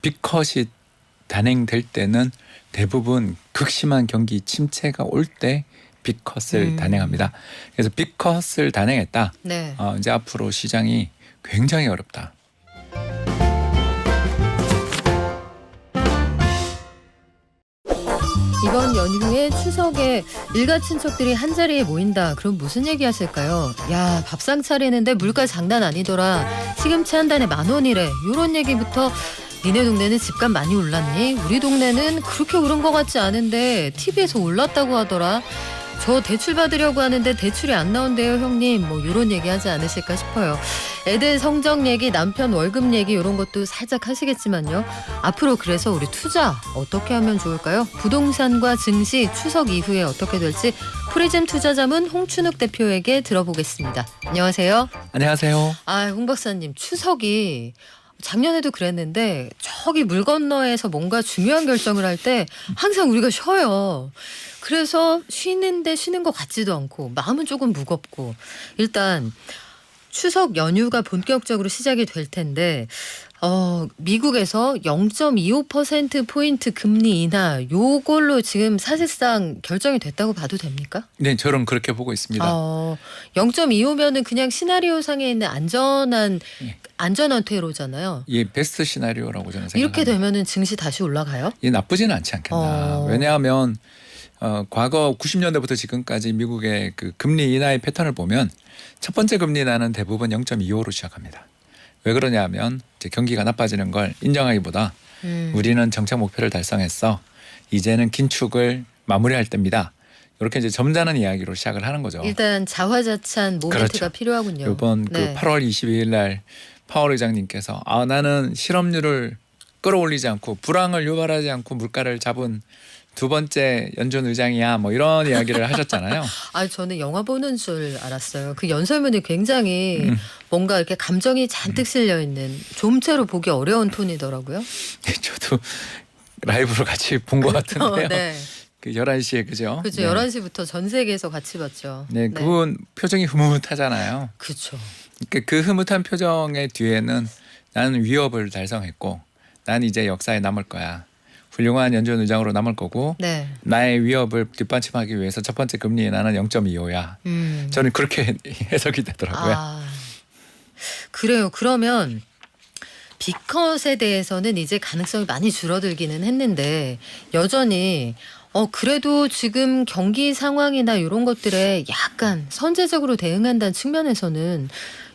빅컷이 단행될 때는 대부분 극심한 경기 침체가 올 때 빅컷을 단행합니다. 그래서 빅컷을 단행했다. 네. 이제 앞으로 시장이 굉장히 어렵다. 이번 연휴에 추석에 일가 친척들이 한자리에 모인다. 그럼 무슨 얘기 하실까요? 야, 밥상 차리는데 물가 장난 아니더라. 시금치 한 단에 10,000원이래. 요런 얘기부터 니네 동네는 집값 많이 올랐니? 우리 동네는 그렇게 오른 것 같지 않은데 TV에서 올랐다고 하더라. 저 대출 받으려고 하는데 대출이 안 나온대요, 형님. 뭐 이런 얘기 하지 않으실까 싶어요. 애들 성적 얘기, 남편 월급 얘기 이런 것도 살짝 하시겠지만요. 앞으로 그래서 우리 투자 어떻게 하면 좋을까요? 부동산과 증시 추석 이후에 어떻게 될지 프리즘 투자자문 홍춘욱 대표에게 들어보겠습니다. 안녕하세요. 안녕하세요. 홍 박사님, 추석이 작년에도 그랬는데 저기 물 건너에서 뭔가 중요한 결정을 할 때 항상 우리가 쉬어요. 그래서 쉬는데 쉬는 것 같지도 않고 마음은 조금 무겁고 일단 추석 연휴가 본격적으로 시작이 될 텐데 미국에서 0.25%포인트 금리 인하 요걸로 지금 사실상 결정이 됐다고 봐도 됩니까? 네, 저는 그렇게 보고 있습니다. 0.25면은 그냥 시나리오상에 있는 안전한 퇴로잖아요. 이 베스트 시나리오라고 저는 생각합니다. 이렇게 되면은 증시 다시 올라가요? 이 나쁘지는 않지 않겠나. 왜냐하면 과거 90년대부터 지금까지 미국의 그 금리 인하의 패턴을 보면 첫 번째 금리 인하는 대부분 0.25로 시작합니다. 왜 그러냐면 이제 경기가 나빠지는 걸 인정하기보다 우리는 정책 목표를 달성했어. 이제는 긴축을 마무리할 때입니다. 이렇게 이제 점잖은 이야기로 시작을 하는 거죠. 일단 자화자찬 모멘트가 그렇죠. 필요하군요. 이번 네. 그 8월 22일 날 파월 의장님께서 나는 실업률을 끌어올리지 않고 불황을 유발하지 않고 물가를 잡은 두 번째 연준 의장이야 뭐 이런 이야기를 하셨잖아요. 저는 영화 보는 줄 알았어요. 그 연설문이 굉장히 뭔가 이렇게 감정이 잔뜩 실려 있는 좀채로 보기 어려운 톤이더라고요. 저도 라이브로 같이 본 것 같은데요. 네. 그 11시에 그죠? 그렇죠. 네. 11시부터 전 세계에서 같이 봤죠. 네, 그분 표정이 흐뭇하잖아요. 그렇죠. 그 흐뭇한 표정의 뒤에는 나는 위협을 달성했고 난 이제 역사에 남을 거야. 훌륭한 연준 의장으로 남을 거고 네. 나의 위협을 뒷받침하기 위해서 첫 번째 금리 인하는 0.25야. 저는 그렇게 해석이 되더라고요. 그래요. 그러면 빅컷에 대해서는 이제 가능성이 많이 줄어들기는 했는데 여전히 그래도 지금 경기 상황이나 이런 것들에 약간 선제적으로 대응한다는 측면에서는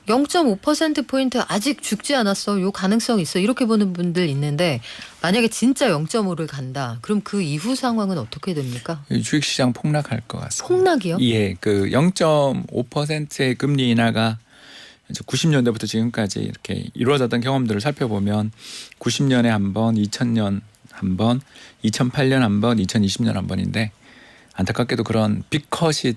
0.5%포인트 아직 죽지 않았어. 요 가능성이 있어. 이렇게 보는 분들 있는데 만약에 진짜 0.5를 간다. 그럼 그 이후 상황은 어떻게 됩니까? 주식시장 폭락할 것 같습니다. 폭락이요? 예, 그 0.5%의 금리 인하가 90년대부터 지금까지 이렇게 이루어졌던 경험들을 살펴보면 90년에 한 번, 2000년 한 번, 2008년 한 번, 2020년 한 번인데 안타깝게도 그런 빅컷이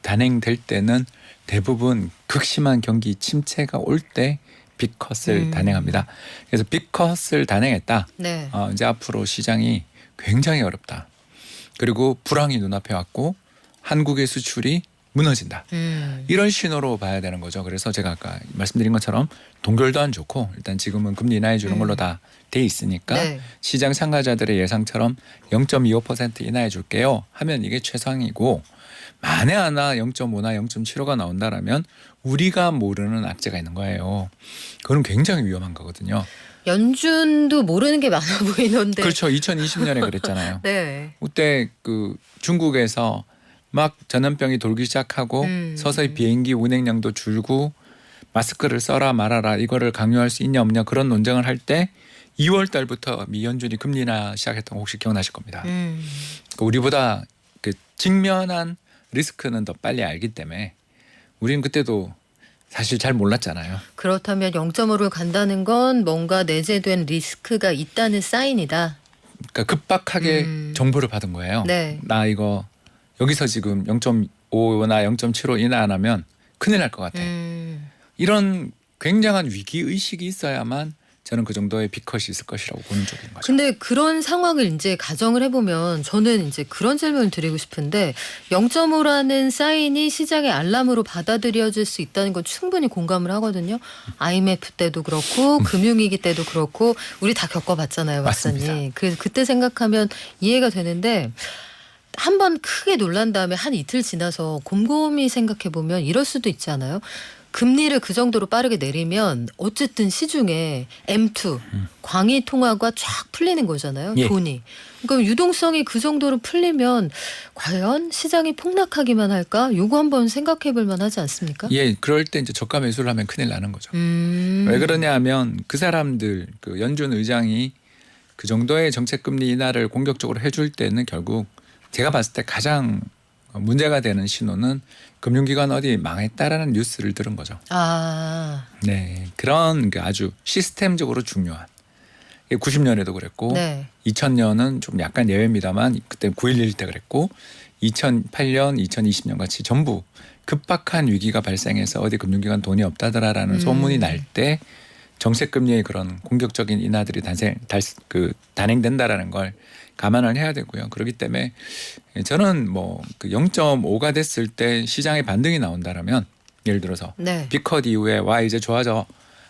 단행될 때는 대부분 극심한 경기 침체가 올 때 빅컷을 단행합니다. 그래서 빅컷을 단행했다. 네. 이제 앞으로 시장이 굉장히 어렵다. 그리고 불황이 눈앞에 왔고 한국의 수출이 무너진다. 이런 신호로 봐야 되는 거죠. 그래서 제가 아까 말씀드린 것처럼 동결도 안 좋고 일단 지금은 금리 인하해 주는 걸로 다 돼 있으니까 네. 시장 참가자들의 예상처럼 0.25% 인하해 줄게요 하면 이게 최상이고 만에 하나 0.5나 0.75가 나온다라면 우리가 모르는 악재가 있는 거예요. 그건 굉장히 위험한 거거든요. 연준도 모르는 게 많아 보이는데. 그렇죠. 2020년에 그랬잖아요. 네. 그때 그 중국에서 막 전염병이 돌기 시작하고 서서히 비행기 운행량도 줄고 마스크를 써라 말아라 이거를 강요할 수 있냐 없냐 그런 논쟁을 할 때 2월 달부터 미 연준이 금리 인하 시작했던 거 혹시 기억나실 겁니다. 우리보다 그 직면한 리스크는 더 빨리 알기 때문에 우리는 그때도 사실 잘 몰랐잖아요. 그렇다면 0.5를 간다는 건 뭔가 내재된 리스크가 있다는 사인이다. 그러니까 급박하게 정보를 받은 거예요. 네. 나 이거 여기서 지금 0.5나 0.75 인하 안 하면 큰일 날 것 같아. 이런 굉장한 위기 의식이 있어야만 저는 그 정도의 빅컷이 있을 것이라고 보는 쪽인 거죠. 근데 그런 상황을 이제 가정을 해보면 저는 이제 그런 질문을 드리고 싶은데 0.5라는 사인이 시장의 알람으로 받아들여질 수 있다는 건 충분히 공감을 하거든요. IMF 때도 그렇고 금융위기 때도 그렇고 우리 다 겪어봤잖아요, 박사님. 맞습니다. 그래서 그때 생각하면 이해가 되는데 한 번 크게 놀란 다음에 한 이틀 지나서 곰곰이 생각해보면 이럴 수도 있지 않아요? 금리를 그 정도로 빠르게 내리면 어쨌든 시중에 M2 광의 통화가 쫙 풀리는 거잖아요. 예. 돈이. 그러니까 유동성이 그 정도로 풀리면 과연 시장이 폭락하기만 할까? 요거 한번 생각해 볼 만하지 않습니까? 예, 그럴 때 이제 저가 매수를 하면 큰일 나는 거죠. 음. 왜 그러냐면 그 사람들 그 연준 의장이 그 정도의 정책 금리 인하를 공격적으로 해줄 때는 결국 제가 봤을 때 가장 문제가 되는 신호는 금융기관 어디 망했다라는 뉴스를 들은 거죠. 아. 네, 그런 그 아주 시스템적으로 중요한 90년에도 그랬고 네. 2000년은 좀 약간 예외입니다만 그때 9.11 때 그랬고 2008년, 2020년 같이 전부 급박한 위기가 발생해서 어디 금융기관 돈이 없다더라라는 소문이 날 때 정책금리의 그런 공격적인 인하들이 단행된다라는 걸 감안을 해야 되고요. 그렇기 때문에 저는 뭐 그 0.5가 됐을 때 시장의 반등이 나온다라면 예를 들어서 네. 빅컷 이후에 와 이제 좋아져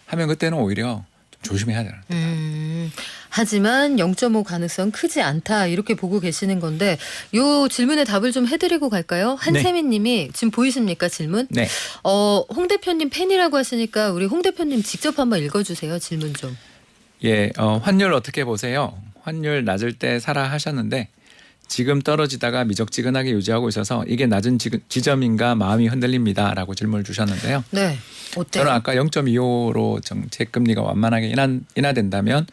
하면 그때는 오히려 좀 조심해야 되는. 하지만 0.5 가능성 크지 않다 이렇게 보고 계시는 건데 요 질문에 답을 좀 해드리고 갈까요? 한세민 님이 지금 보이십니까 질문? 네. 홍 대표님 팬이라고 하시니까 우리 홍 대표님 직접 한번 읽어주세요. 질문 좀. 예, 환율 어떻게 보세요? 환율 낮을 때 사라 하셨는데 지금 떨어지다가 미적지근하게 유지하고 있어서 이게 낮은 지점인가 마음이 흔들립니다라고 질문을 주셨는데요. 네. 어때요? 저는 아까 0.25로 정책 금리가 완만하게 인하된다면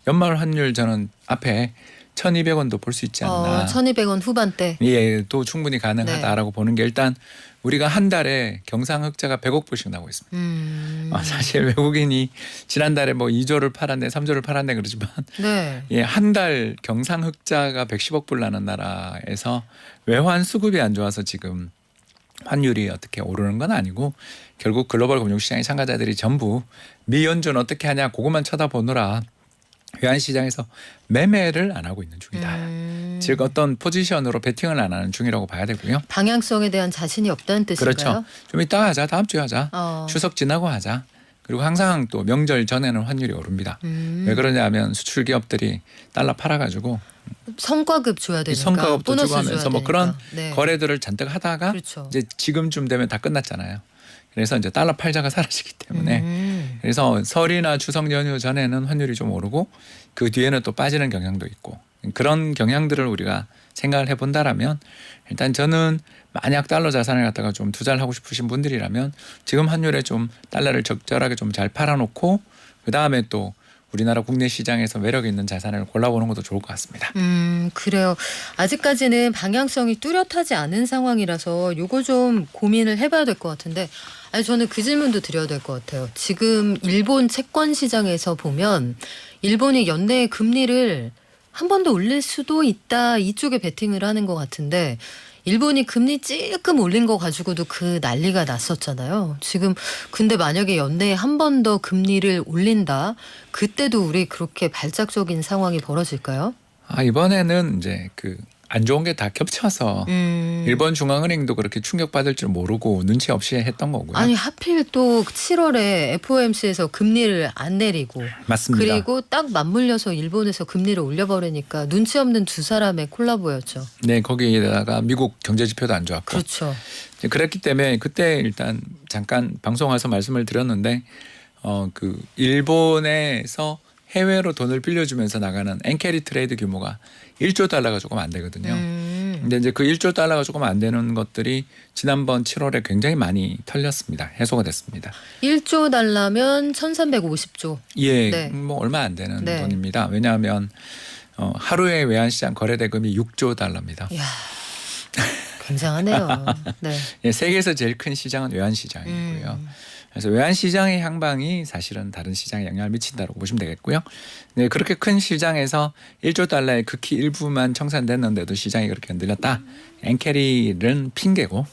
연말 환율 저는 앞에 1,200원도 볼 수 있지 않나. 1,200원 후반대. 예, 또 충분히 가능하다라고 보는 게 일단 우리가 한 달에 경상 흑자가 100억 불씩 나고 있습니다. 사실 외국인이 지난달에 뭐 2조를 팔았네, 3조를 팔았네 그러지만 네. 예, 한 달 경상 흑자가 110억 불 나는 나라에서 외환 수급이 안 좋아서 지금 환율이 어떻게 오르는 건 아니고 결국 글로벌 금융시장의 참가자들이 전부 미 연준 어떻게 하냐 그것만 쳐다보느라 외환시장에서 매매를 안 하고 있는 중이다. 즉 어떤 포지션으로 베팅을 안 하는 중이라고 봐야 되고요. 방향성에 대한 자신이 없다는 뜻인가요? 그렇죠. 좀 이따 하자. 다음 주에 하자. 추석 지나고 하자. 그리고 항상 또 명절 전에는 환율이 오릅니다. 왜 그러냐면 수출 기업들이 달러 팔아가지고 성과급 줘야 되니까. 성과급도 보너스 주고 하면서 줘야 뭐 되니까. 그런 네. 거래들을 잔뜩 하다가 그렇죠. 이제 지금쯤 되면 다 끝났잖아요. 그래서 이제 달러 팔자가 사라지기 때문에 그래서 설이나 추석 연휴 전에는 환율이 좀 오르고 그 뒤에는 또 빠지는 경향도 있고 그런 경향들을 우리가 생각을 해본다라면 일단 저는 만약 달러 자산을 갖다가 좀 투자를 하고 싶으신 분들이라면 지금 환율에 좀 달러를 적절하게 좀 잘 팔아놓고 그 다음에 또 우리나라 국내 시장에서 매력 있는 자산을 골라보는 것도 좋을 것 같습니다. 그래요. 아직까지는 방향성이 뚜렷하지 않은 상황이라서 요거 좀 고민을 해봐야 될 것 같은데 아니 저는 그 질문도 드려야 될 것 같아요. 지금 일본 채권 시장에서 보면 일본이 연내 금리를 한 번 더 올릴 수도 있다 이쪽에 베팅을 하는 것 같은데 일본이 금리 찔끔 올린 거 가지고도 그 난리가 났었잖아요. 지금 근데 만약에 연내에 한 번 더 금리를 올린다 그때도 우리 그렇게 발작적인 상황이 벌어질까요? 이번에는 이제 그 안 좋은 게 다 겹쳐서 일본 중앙은행도 그렇게 충격받을 줄 모르고 눈치 없이 했던 거고요. 아니 하필 또 7월에 FOMC에서 금리를 안 내리고 맞습니다. 그리고 딱 맞물려서 일본에서 금리를 올려버리니까 눈치 없는 두 사람의 콜라보였죠. 네, 거기에다가 미국 경제 지표도 안 좋았고. 그렇죠. 그랬기 때문에 그때 일단 잠깐 방송에서 말씀을 드렸는데 그 일본에서 해외로 돈을 빌려주면서 나가는 엔캐리 트레이드 규모가 1조 달러가 조금 안 되거든요. 근데 이제 그 1조 달러가 조금 안 되는 것들이 지난번 7월에 굉장히 많이 털렸습니다. 해소가 됐습니다. 1조 달러면 1350조. 예, 네. 뭐 얼마 안 되는 네. 돈입니다. 왜냐하면 하루에 외환시장 거래 대금이 6조 달러입니다. 이야, 굉장하네요. 네. 예, 세계에서 제일 큰 시장은 외환시장이고요. 그래서 외환시장의 향방이 사실은 다른 시장에 영향을 미친다고 보시면 되겠고요. 네, 그렇게 큰 시장에서 1조 달러의 극히 일부만 청산됐는데도 시장이 그렇게 흔들렸다. 엔캐리는 핑계고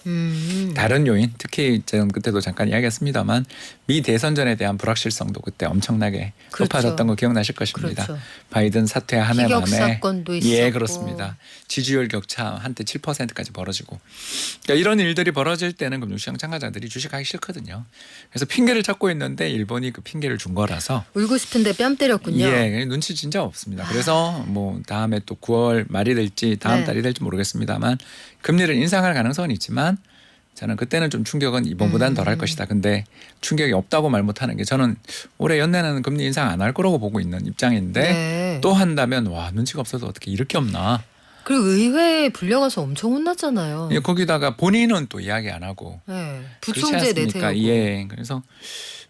다른 요인, 특히 저는 그때도 잠깐 이야기했습니다만 미 대선전에 대한 불확실성도 그때 엄청나게 그렇죠. 높아졌던 거 기억나실 것입니다. 그렇죠. 바이든 사퇴 한 해 피격 만에 사건도 있었고. 예, 그렇습니다. 지지율 격차 한때 7%까지 벌어지고 그러니까 이런 일들이 벌어질 때는 금융시장 참가자들이 주식하기 싫거든요. 그래서 핑계를 찾고 있는데 일본이 그 핑계를 준 거라서 울고 싶은데 뺨 때렸군요. 예, 눈치 진짜 없습니다. 그래서 뭐 다음에 또 9월 말이 될지 다음 네. 달이 될지 모르겠습니다만 금리를 인상할 가능성은 있지만 저는 그때는 좀 충격은 이번보다는 덜할 것이다. 근데 충격이 없다고 말 못하는 게 저는 올해 연내는 금리 인상 안 할 거라고 보고 있는 입장인데 네. 또 한다면 와 눈치가 없어서 어떻게 이렇게 없나. 그리고 의회에 불려가서 엄청 혼났잖아요. 예, 거기다가 본인은 또 이야기 안 하고 네. 그렇지 부총재 않습니까? 내세우고. 예, 그래서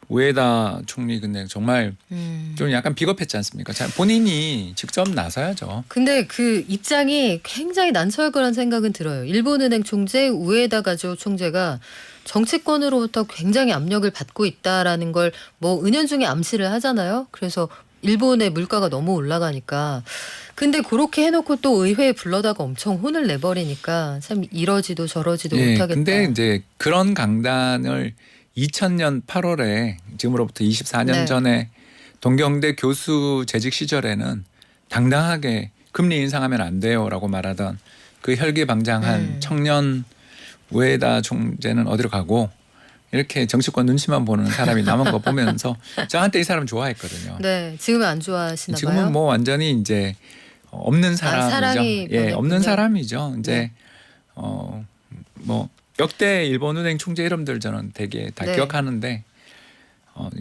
우에다 총리 근데 정말 좀 약간 비겁했지 않습니까? 자, 본인이 직접 나서야죠. 근데 그 입장이 굉장히 난처할 거란 생각은 들어요. 일본은행 총재 우에다 가조 총재가 정치권으로부터 굉장히 압력을 받고 있다라는 걸 뭐 은연중에 암시를 하잖아요. 그래서 일본의 물가가 너무 올라가니까. 근데 그렇게 해놓고 또 의회에 불러다가 엄청 혼을 내버리니까 참 이러지도 저러지도 예, 못하겠다. 근데 이제 그런 강단을 2000년 8월에 지금으로부터 24년 네. 전에 동경대 교수 재직 시절에는 당당하게 금리 인상하면 안 돼요라고 말하던 그 혈기방장한 청년 우에다 총재는 어디로 가고 이렇게 정치권 눈치만 보는 사람이 남은 거 보면서 저한테 이 사람 좋아했거든요. 네, 지금은 안 좋아하시나 봐요. 지금은 뭐 완전히 이제 없는 사람이죠. 사랑이 예, 없는 변했군요. 사람이죠. 이제 네. 뭐 역대 일본은행 총재 이름들 저는 되게 다 네. 기억하는데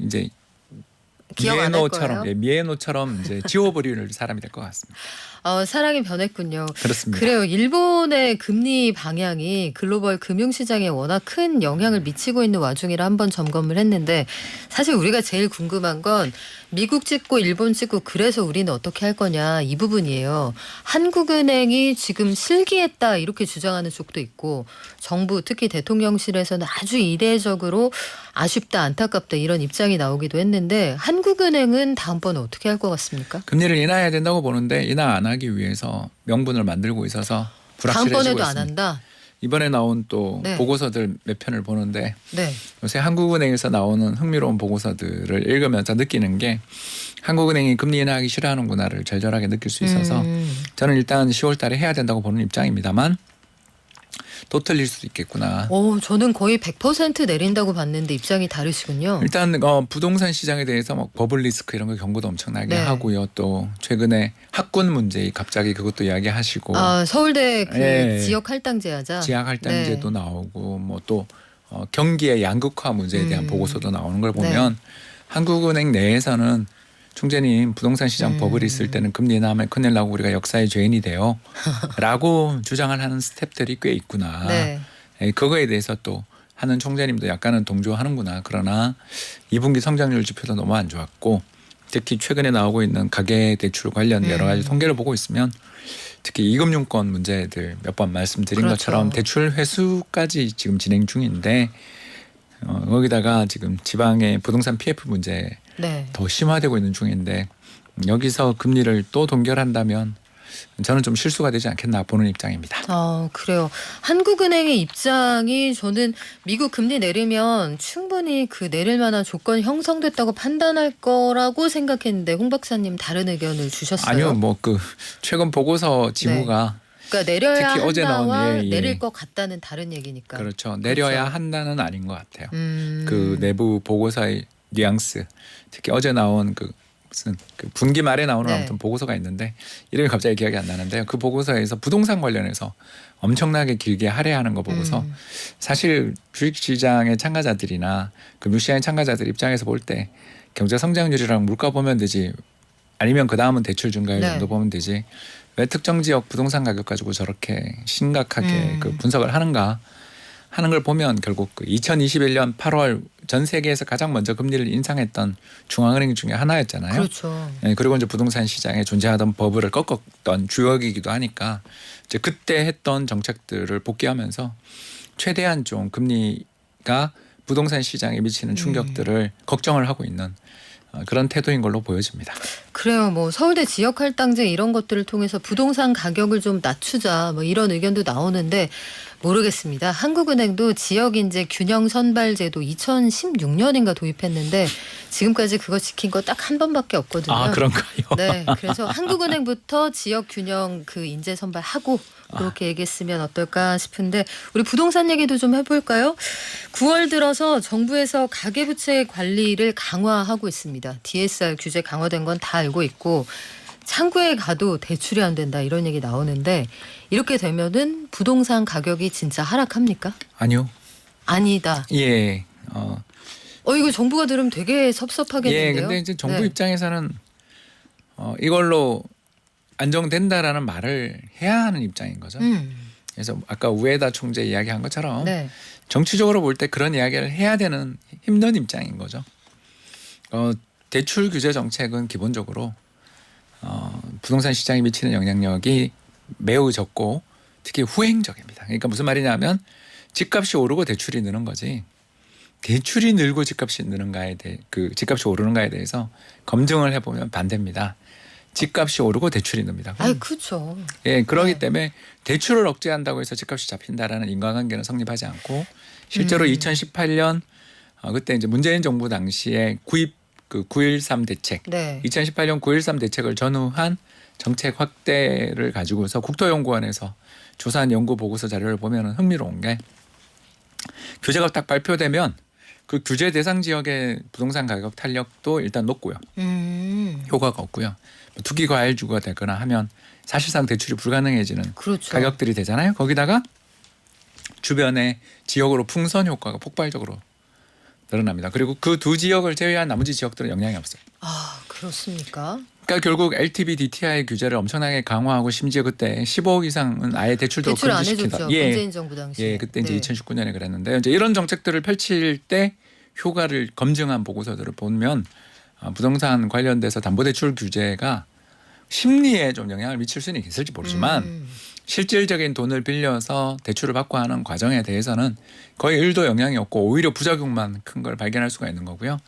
이제 기억 안 할 거예요? 미에노처럼 이제 지워버리는 사람이 될 것 같습니다. 사랑이 변했군요. 그렇습니다. 그래요. 일본의 금리 방향이 글로벌 금융시장에 워낙 큰 영향을 미치고 있는 와중이라 한번 점검을 했는데 사실 우리가 제일 궁금한 건 미국 찍고 일본 찍고 그래서 우리는 어떻게 할 거냐 이 부분이에요. 한국은행이 지금 실기했다 이렇게 주장하는 쪽도 있고 정부 특히 대통령실에서는 아주 이례적으로 아쉽다 안타깝다 이런 입장이 나오기도 했는데 한국은행은 다음번에 어떻게 할 것 같습니까? 금리를 인하해야 된다고 보는데 인하 안 하기 위해서 명분을 만들고 있어서 불확실해지고 다음번에도 안 있습니다. 한다? 이번에 나온 또 네. 보고서들 몇 편을 보는데 네. 요새 한국은행에서 나오는 흥미로운 보고서들을 읽으면서 느끼는 게 한국은행이 금리 인하하기 싫어하는구나를 절절하게 느낄 수 있어서 저는 일단 10월 달에 해야 된다고 보는 입장입니다만 또 틀릴 수도 있겠구나. 저는 거의 100% 내린다고 봤는데 입장이 다르시군요. 일단 부동산 시장에 대해서 막 버블 리스크 이런 거 경고도 엄청나게 네. 하고요. 또 최근에 학군 문제 갑자기 그것도 이야기하시고 서울대 그 예. 지역 할당제하자. 지역 할당제도 네. 나오고 뭐 또 경기의 양극화 문제에 대한 보고서도 나오는 걸 보면 네. 한국은행 내에서는 총재님 부동산 시장 버블이 있을 때는 금리 인하하면 큰일 나고 우리가 역사의 죄인이 돼요 라고 주장을 하는 스태프들이 꽤 있구나. 네. 그거에 대해서 또 하는 총재님도 약간은 동조하는구나. 그러나 2분기 성장률 지표도 너무 안 좋았고 특히 최근에 나오고 있는 가계대출 관련 여러 가지 통계를 보고 있으면 특히 이금융권 문제들 몇 번 말씀드린 그렇죠. 것처럼 대출 회수까지 지금 진행 중인데 거기다가 지금 지방의 부동산 PF 문제 네. 더 심화되고 있는 중인데 여기서 금리를 또 동결한다면 저는 좀 실수가 되지 않겠나 보는 입장입니다. 그래요. 한국은행의 입장이 저는 미국 금리 내리면 충분히 그 내릴 만한 조건이 형성됐다고 판단할 거라고 생각했는데 홍 박사님 다른 의견을 주셨어요. 아니요, 뭐 그 최근 보고서 지무가 그러니까 내려야 특히 어제 나온, 한다와 예. 내릴 것 같다는 다른 얘기니까. 그렇죠. 내려야 그렇죠. 한다는 아닌 것 같아요. 음. 그 내부 보고서의 뉘앙스, 특히 어제 나온 그 무슨 그 분기 말에 나오는 네. 아무튼 보고서가 있는데 이름이 갑자기 기억이 안 나는데요. 그 보고서에서 부동산 관련해서 엄청나게 길게 할애하는 거 보고서 사실 주식시장의 참가자들이나 금융시장의 참가자들 입장에서 볼 때 경제 성장률이랑 물가 보면 되지 아니면 그 다음은 대출 증가율 네. 정도 보면 되지 왜 특정 지역 부동산 가격 가지고 저렇게 심각하게 그 분석을 하는가 하는 걸 보면 결국 그 2021년 8월 전 세계에서 가장 먼저 금리를 인상했던 중앙은행 중에 하나였잖아요. 그렇죠. 예, 그리고 이제 부동산 시장에 존재하던 버블을 꺾었던 주역이기도 하니까 이제 그때 했던 정책들을 복귀하면서 최대한 좀 금리가 부동산 시장에 미치는 충격들을 걱정을 하고 있는 그런 태도인 걸로 보여집니다. 그래요. 뭐 서울대 지역 할당제 이런 것들을 통해서 부동산 가격을 좀 낮추자 뭐 이런 의견도 나오는데 모르겠습니다. 한국은행도 지역인재 균형 선발제도 2016년인가 도입했는데 지금까지 그거 지킨 거 딱 한 번밖에 없거든요. 아 그런가요? 네, 그래서 한국은행부터 지역 균형 그 인재 선발하고 그렇게 얘기했으면 어떨까 싶은데 우리 부동산 얘기도 좀 해볼까요? 9월 들어서 정부에서 가계부채 관리를 강화하고 있습니다. DSR 규제 강화된 건 다 알고 있고 창구에 가도 대출이 안 된다 이런 얘기 나오는데 이렇게 되면은 부동산 가격이 진짜 하락합니까? 아니요. 아니다. 예. 이거 정부가 들으면 되게 섭섭하겠는데요. 예. 근데 이제 정부 네. 입장에서는 이걸로 안정된다라는 말을 해야 하는 입장인 거죠. 그래서 아까 우에다 총재 이야기한 것처럼 네. 정치적으로 볼 때 그런 이야기를 해야 되는 힘든 입장인 거죠. 대출 규제 정책은 기본적으로 부동산 시장에 미치는 영향력이 매우 적고 특히 후행적입니다. 그러니까 무슨 말이냐면 집값이 오르고 대출이 느는 거지. 대출이 늘고 집값이 느는가에 대해 집값이 오르는가에 대해서 검증을 해보면 반대입니다. 집값이 오르고 대출이 늡니다. 그렇죠. 예, 그렇기 네. 때문에 대출을 억제한다고 해서 집값이 잡힌다라는 인과관계는 성립하지 않고 실제로 2018년 그때 이제 문재인 정부 당시에 구입 9.13 대책, 네. 2018년 9.13 대책을 전후한 정책 확대를 가지고서 국토연구원에서 조사한 연구 보고서 자료를 보면 흥미로운 게 규제가 딱 발표되면 그 규제 대상 지역의 부동산 가격 탄력도 일단 높고요. 효과가 없고요. 투기 과열 주거가 되거나 하면 사실상 대출이 불가능해지는 그렇죠. 가격들이 되잖아요. 거기다가 주변의 지역으로 풍선 효과가 폭발적으로 늘어납니다. 그리고 그 두 지역을 제외한 나머지 지역들은 영향이 없어요. 아, 그렇습니까? 그러니까 결국 LTV, DTI 규제를 엄청나게 강화하고 심지어 그때 15억 이상은 아예 대출도 대출 안 금지시키다. 해줬죠. 문재인 정부 당시에. 예, 그때 이제 네. 2019년에 그랬는데 이제 이런 정책들을 펼칠 때 효과를 검증한 보고서들을 보면 부동산 관련돼서 담보대출 규제가 심리에 좀 영향을 미칠 수는 있을지 모르지만 실질적인 돈을 빌려서 대출을 받고 하는 과정에 대해서는 거의 1도 영향이 없고 오히려 부작용만 큰 걸 발견할 수가 있는 거고요.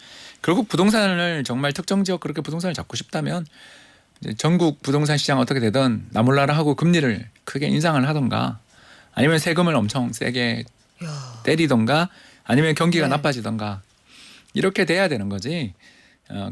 결국 부동산을 정말 특정 지역 그렇게 부동산을 잡고 싶다면 이제 전국 부동산 시장 어떻게 되든 나몰라라 하고 금리를 크게 인상을 하던가 아니면 세금을 엄청 세게 야. 때리던가 아니면 경기가 네. 나빠지던가 이렇게 돼야 되는 거지.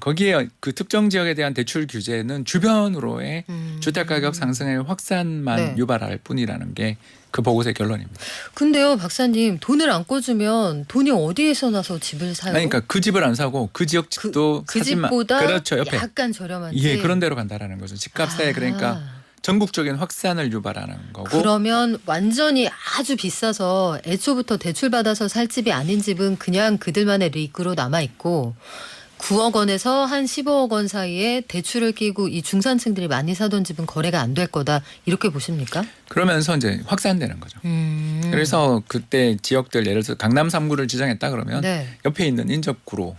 거기에 그 특정 지역에 대한 대출 규제는 주변으로의 주택가격 상승의 확산만 네. 유발할 뿐이라는 게 그 보고서의 결론입니다. 근데요, 박사님 돈을 안 꿔주면 돈이 어디에서 나서 집을 사요? 그러니까 그 집을 안 사고 그 지역 집도 그 사지만 집보다 그렇죠 옆에 약간 저렴한지. 예 그런 데로 간다라는 거죠. 집값에 그러니까 전국적인 확산을 유발하는 거고. 그러면 완전히 아주 비싸서 애초부터 대출 받아서 살 집이 아닌 집은 그냥 그들만의 리그로 남아 있고 9억 원에서 한 15억 원 사이에 대출을 끼고 이 중산층들이 많이 사던 집은 거래가 안 될 거다 이렇게 보십니까? 그러면서 이제 확산되는 거죠. 그래서 그때 지역들 예를 들어서 강남 3구를 지정했다 그러면 네. 옆에 있는 인접구로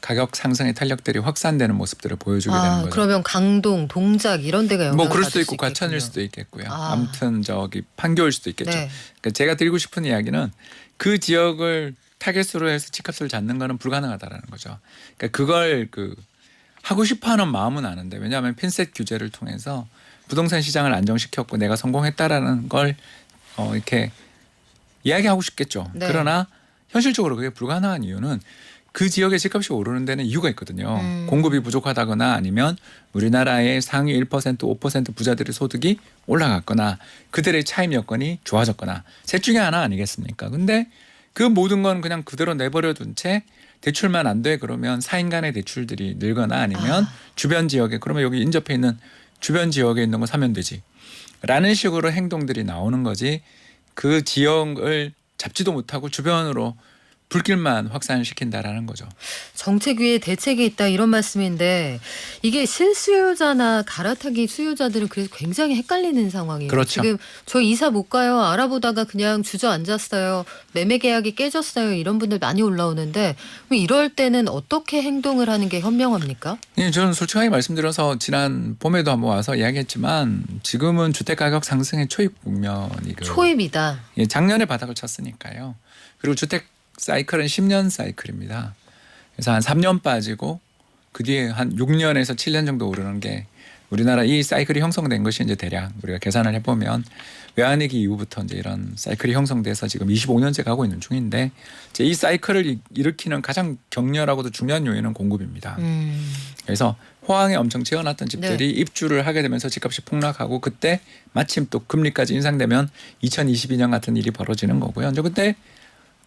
가격 상승의 탄력들이 확산되는 모습들을 보여주게 되는 거죠. 그러면 강동, 동작 이런 데가 영향을 뭐 그럴 받을 수도 있고 수 있겠군요. 과천일 수도 있겠고요. 아. 아무튼 저기 판교일 수도 있겠죠. 네. 그러니까 제가 드리고 싶은 이야기는 그 지역을 타겟으로 해서 집값을 잡는 거는 불가능하다라는 거죠. 그러니까 그걸 하고 싶어하는 마음은 아는데 왜냐하면 핀셋 규제를 통해서 부동산 시장을 안정시켰고 내가 성공했다라는 걸 이렇게 이야기하고 싶겠죠. 네. 그러나 현실적으로 그게 불가능한 이유는 그 지역의 집값이 오르는 데는 이유가 있거든요. 공급이 부족하다거나 아니면 우리나라의 상위 1%, 5% 부자들의 소득이 올라갔거나 그들의 차임 여건이 좋아졌거나 셋 중에 하나 아니겠습니까? 근데 그 모든 건 그냥 그대로 내버려 둔 채 대출만 안 돼 그러면 4인 간의 대출들이 늘거나 아니면 주변 지역에 그러면 여기 인접해 있는 주변 지역에 있는 거 사면 되지 라는 식으로 행동들이 나오는 거지 그 지역을 잡지도 못하고 주변으로 불길만 확산시킨다라는 거죠. 정책 위에 대책이 있다 이런 말씀인데 이게 실수요자나 갈아타기 수요자들은 그래서 굉장히 헷갈리는 상황이에요. 그렇죠. 지금 저 이사 못 가요. 알아보다가 그냥 주저앉았어요. 매매 계약이 깨졌어요. 이런 분들 많이 올라오는데 이럴 때는 어떻게 행동을 하는 게 현명합니까? 예, 저는 솔직하게 말씀드려서 지난 봄에도 한번 와서 이야기했지만 지금은 주택가격 상승의 초입 국면이 초입이다. 예, 작년에 바닥을 쳤으니까요. 그리고 주택 사이클은 10년 사이클입니다. 그래서 한 3년 빠지고 그 뒤에 한 6년에서 7년 정도 오르는 게 우리나라 이 사이클이 형성된 것이 이제 대략 우리가 계산을 해보면 외환위기 이후부터 이제 이런 사이클이 형성돼서 지금 25년째 가고 있는 중인데 이제 이 사이클을 일으키는 가장 격렬하고도 중요한 요인은 공급입니다. 그래서 호황에 엄청 지어놨던 집들이 입주를 하게 되면서 집값이 폭락하고 그때 마침 또 금리까지 인상되면 2022년 같은 일이 벌어지는 거고요. 이제 그때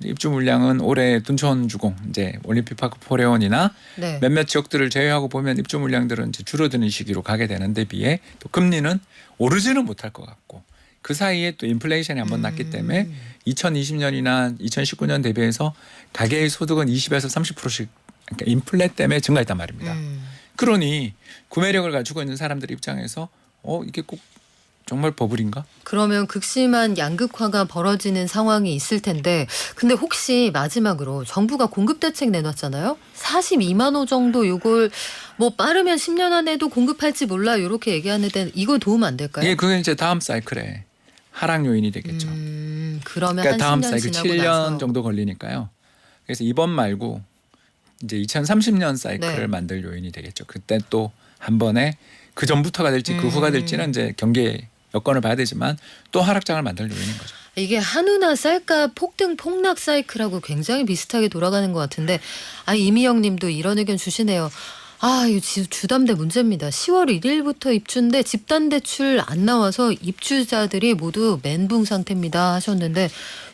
입주 물량은 올해 둔촌주공 이제 올림픽파크 포레온이나 네. 몇몇 지역들을 제외하고 보면 입주 물량들은 이제 줄어드는 시기로 가게 되는데 비해 또 금리는 오르지는 못할 것 같고 그 사이에 또 인플레이션이 한번 났기 때문에 2020년이나 2019년 대비해서 가계의 소득은 20에서 30%씩 그러니까 인플레 때문에 증가했단 말입니다. 그러니 구매력을 가지고 있는 사람들 입장에서 이게 꼭 정말 버블인가? 그러면 극심한 양극화가 벌어지는 상황이 있을 텐데 근데 혹시 마지막으로 정부가 공급 대책 내놨잖아요. 42만 호 정도 요걸 뭐 빠르면 10년 안에도 공급할지 몰라 이렇게 얘기하는데 이거 도움 안 될까요? 예, 그게 이제 다음 사이클에 하락 요인이 되겠죠. 그러면 그러니까 한 다음 10년 사이클 지나고 7년 나서 정도 걸리니까요. 그래서 이번 말고 이제 2030년 사이클을 네. 만들 요인이 되겠죠. 그때 또 한 번에 그 전부터가 될지 그 후가 될지는 이제 경계 여건을 봐야 되지만 또 하락장을 만들 요인인 거죠. 이게 한우나 쌀값 폭등 폭락 사이클하고 굉장히 비슷하게 돌아가는 것 같은데 이미영 님도 이런 의견 주시네요. 이거 주담대 문제입니다. 10월 1일부터 입주인데 집단대출 안 나와서 입주자들이 모두 멘붕 상태입니다 하셨는데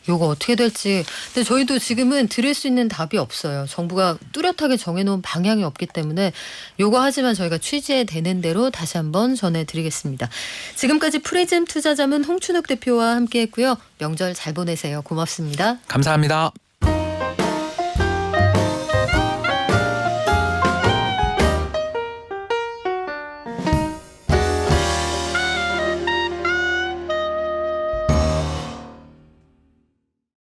요거 어떻게 될지. 근데 저희도 지금은 드릴 수 있는 답이 없어요. 정부가 뚜렷하게 정해놓은 방향이 없기 때문에 요거 하지만 저희가 취재되는 대로 다시 한번 전해드리겠습니다. 지금까지 프리즘 투자자문 홍춘욱 대표와 함께했고요. 명절 잘 보내세요. 고맙습니다. 감사합니다.